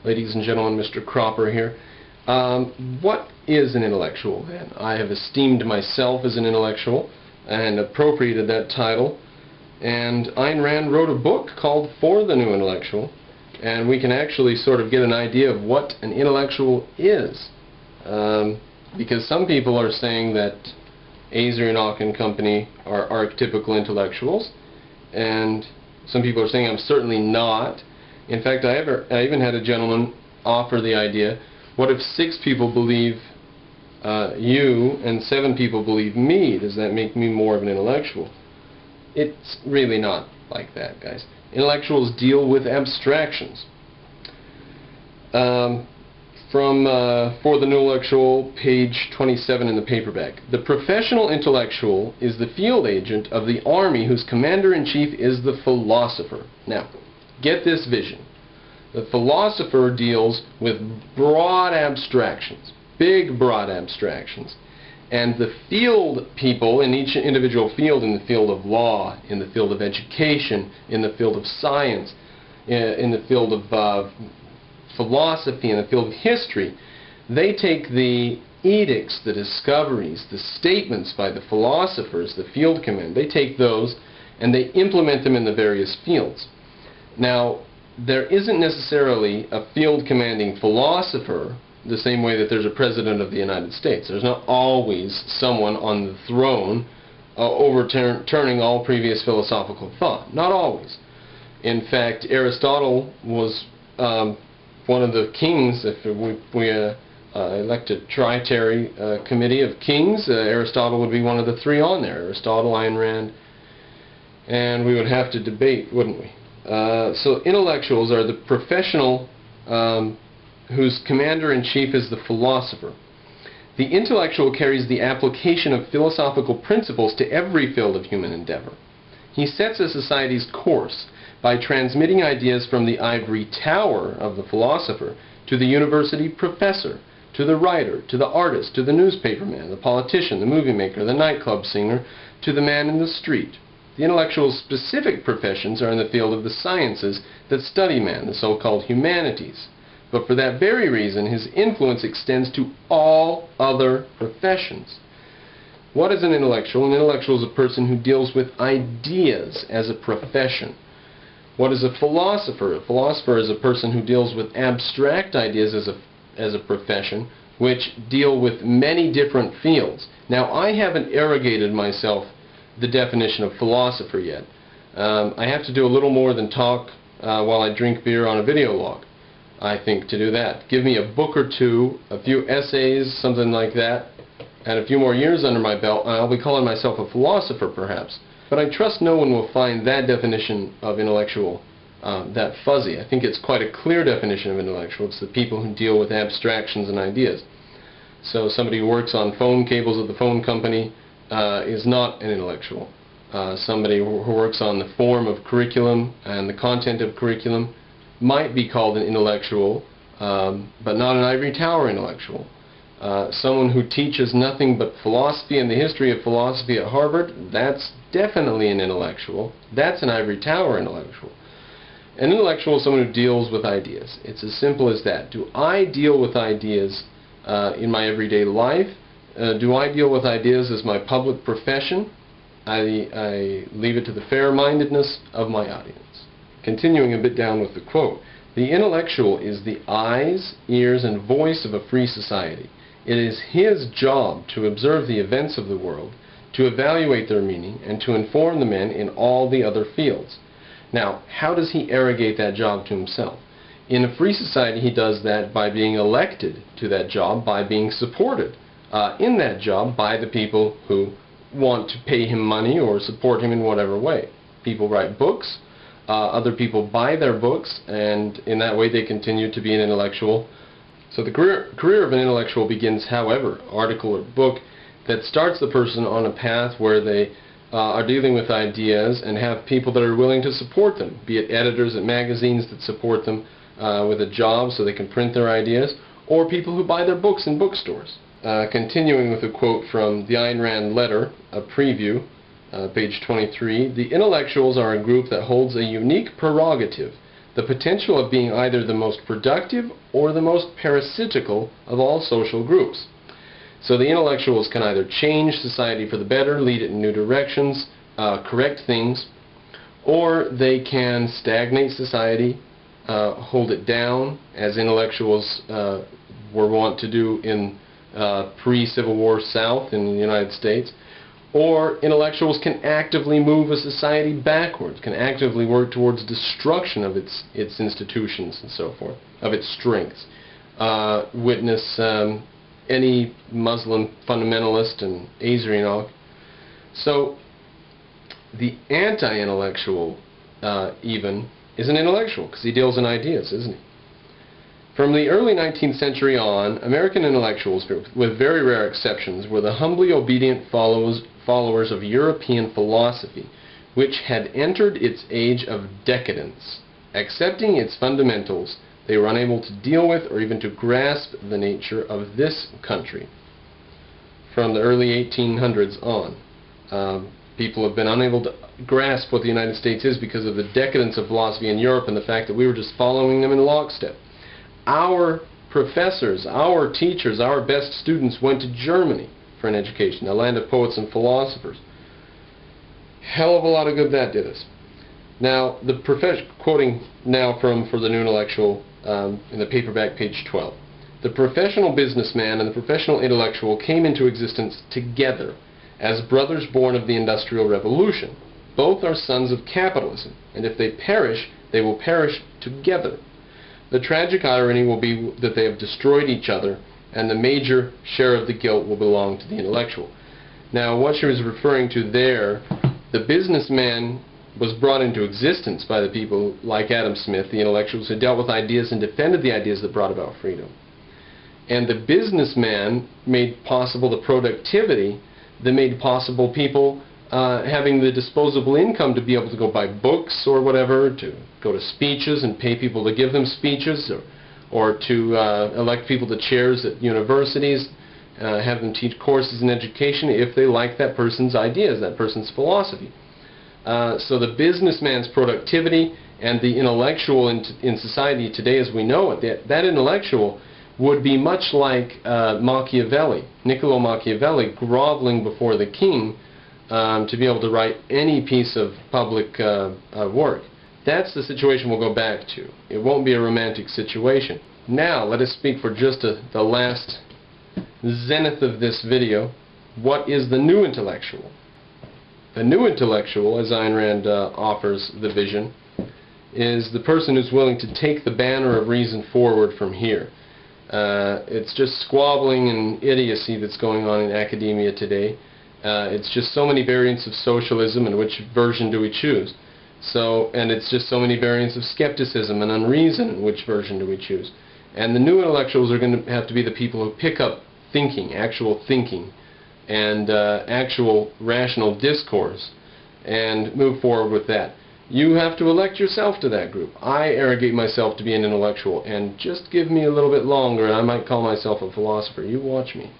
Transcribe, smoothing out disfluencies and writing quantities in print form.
Ladies and gentlemen, Mr. Cropper here. What is an intellectual then? I have esteemed myself as an intellectual and appropriated that title, and Ayn Rand wrote a book called For the New Intellectual, and we can actually sort of get an idea of what an intellectual is, because some people are saying that Azarinoff and company are archetypical intellectuals, and some people are saying I'm certainly not. In fact, I even had a gentleman offer the idea, what if 6 people believe you and 7 people believe me? Does that make me more of an intellectual? It's really not like that, guys. Intellectuals deal with abstractions. From For the New Intellectual, page 27 in the paperback. The professional intellectual is the field agent of the army whose commander-in-chief is the philosopher. Now, get this vision. The philosopher deals with broad abstractions, big broad abstractions. And the field people in each individual field, in the field of law, in the field of education, in the field of science, in the field of philosophy, in the field of history, they take the edicts, the discoveries, the statements by the philosophers, the field command, they take those and they implement them in the various fields. Now, there isn't necessarily a field commanding philosopher the same way that there's a president of the United States. There's not always someone on the throne overturning all previous philosophical thought. Not always. In fact, Aristotle was one of the kings. If we elect a tritary committee of kings, Aristotle would be one of the 3 on there. Aristotle, Ayn Rand, and we would have to debate, wouldn't we? So intellectuals are the professional whose commander-in-chief is the philosopher. The intellectual carries the application of philosophical principles to every field of human endeavor. He sets a society's course by transmitting ideas from the ivory tower of the philosopher to the university professor, to the writer, to the artist, to the newspaperman, the politician, the movie maker, the nightclub singer, to the man in the street. The intellectual's specific professions are in the field of the sciences that study man, the so-called humanities. But for that very reason, his influence extends to all other professions. What is an intellectual? An intellectual is a person who deals with ideas as a profession. What is a philosopher? A philosopher is a person who deals with abstract ideas as a profession, which deal with many different fields. Now, I haven't arrogated myself the definition of philosopher yet. I have to do a little more than talk while I drink beer on a video log, I think, to do that. Give me a book or 2, a few essays, something like that, and a few more years under my belt, and I'll be calling myself a philosopher, perhaps. But I trust no one will find that definition of intellectual that fuzzy. I think it's quite a clear definition of intellectual. It's the people who deal with abstractions and ideas. So somebody who works on phone cables at the phone company is not an intellectual. Somebody who works on the form of curriculum and the content of curriculum might be called an intellectual, but not an ivory tower intellectual. Someone who teaches nothing but philosophy and the history of philosophy at Harvard, that's definitely an intellectual. That's an ivory tower intellectual. An intellectual is someone who deals with ideas. It's as simple as that. Do I deal with ideas in my everyday life? Do I deal with ideas as my public profession? I leave it to the fair-mindedness of my audience. Continuing a bit down with the quote, the intellectual is the eyes, ears, and voice of a free society. It is his job to observe the events of the world, to evaluate their meaning, and to inform the men in all the other fields. Now, how does he arrogate that job to himself? In a free society, he does that by being elected to that job, by being supported in that job by the people who want to pay him money or support him in whatever way. People write books, other people buy their books, and in that way they continue to be an intellectual. So the career of an intellectual begins, however, article or book that starts the person on a path where they are dealing with ideas and have people that are willing to support them, be it editors at magazines that support them with a job so they can print their ideas, or people who buy their books in bookstores. Continuing with a quote from the Ayn Rand letter, a preview, page 23, the intellectuals are a group that holds a unique prerogative, the potential of being either the most productive or the most parasitical of all social groups. So the intellectuals can either change society for the better, lead it in new directions, correct things, or they can stagnate society, hold it down, as intellectuals were wont to do in pre-Civil War South in the United States. Or intellectuals can actively move a society backwards, can actively work towards destruction of its institutions and so forth, of its strengths. Witness any Muslim fundamentalist and Azrianov. So the anti-intellectual even is an intellectual, because he deals in ideas, isn't he? From the early 19th century on, American intellectuals, with very rare exceptions, were the humbly obedient followers of European philosophy, which had entered its age of decadence. Accepting its fundamentals, they were unable to deal with or even to grasp the nature of this country. From the early 1800s on, people have been unable to grasp what the United States is because of the decadence of philosophy in Europe and the fact that we were just following them in lockstep. Our professors, our teachers, our best students went to Germany for an education, the land of poets and philosophers. Hell of a lot of good that did us. Now, quoting now from For the New Intellectual in the paperback, page 12. The professional businessman and the professional intellectual came into existence together as brothers born of the Industrial Revolution. Both are sons of capitalism, and if they perish, they will perish together. The tragic irony will be that they have destroyed each other, and the major share of the guilt will belong to the intellectual. Now, what she was referring to there, the businessman was brought into existence by the people like Adam Smith, the intellectuals who dealt with ideas and defended the ideas that brought about freedom. And the businessman made possible the productivity that made possible people having the disposable income to be able to go buy books or whatever, to go to speeches and pay people to give them speeches, or to elect people to chairs at universities, have them teach courses in education if they like that person's ideas, that person's philosophy. So the businessman's productivity and the intellectual in society today as we know it, that intellectual would be much like Machiavelli, Niccolo Machiavelli, groveling before the king to be able to write any piece of public work. That's the situation we'll go back to. It won't be a romantic situation. Now, let us speak for just the last zenith of this video. What is the new intellectual? The new intellectual, as Ayn Rand offers the vision, is the person who's willing to take the banner of reason forward from here. It's just squabbling and idiocy that's going on in academia today. It's just so many variants of socialism, and which version do we choose? And it's just so many variants of skepticism and unreason, and which version do we choose? And the new intellectuals are going to have to be the people who pick up thinking, and actual rational discourse, and move forward with that. You have to elect yourself to that group. I arrogate myself to be an intellectual, and just give me a little bit longer and I might call myself a philosopher. You watch me.